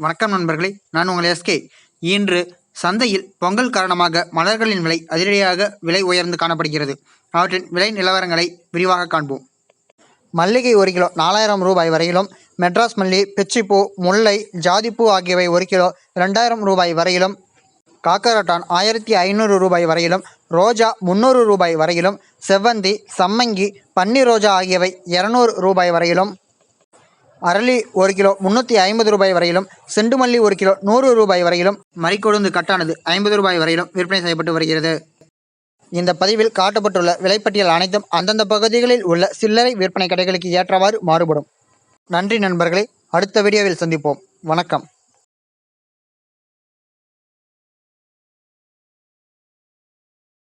வணக்கம் நண்பர்களே, நான் உங்கள் எஸ்கே. இன்று சந்தையில் பொங்கல் காரணமாக மலர்களின் விலை அதிரடியாக விலை உயர்ந்து காணப்படுகிறது. அவற்றின் விலை நிலவரங்களை விரிவாக காண்போம். மல்லிகை 1 கிலோ 4000 ரூபாய் வரையிலும், மெட்ராஸ் மல்லி, பிச்சிப்பூ, முல்லை, ஜாதிப்பூ ஆகியவை 1 கிலோ 2000 ரூபாய் வரையிலும், காக்கரட்டான் 1500 ரூபாய் வரையிலும், ரோஜா 300 ரூபாய் வரையிலும், செவ்வந்தி, சம்மங்கி, பன்னீர் ரோஜா ஆகியவை 200 ரூபாய் வரையிலும், அரளி 1 கிலோ 350 ரூபாய் வரையிலும், செண்டுமல்லி 1 கிலோ 100 ரூபாய் வரையிலும், மறிக்கொழுந்து கட்டானது 50 ரூபாய் வரையிலும் விற்பனை செய்யப்பட்டு வருகிறது. இந்த பதிவில் காட்டப்பட்டுள்ள விலைப்பட்டியல் அனைத்தும் அந்தந்த பகுதிகளில் உள்ள சில்லறை விற்பனை கடைகளுக்கு ஏற்றவாறு மாறுபடும். நன்றி நண்பர்களே, அடுத்த வீடியோவில் சந்திப்போம். வணக்கம்.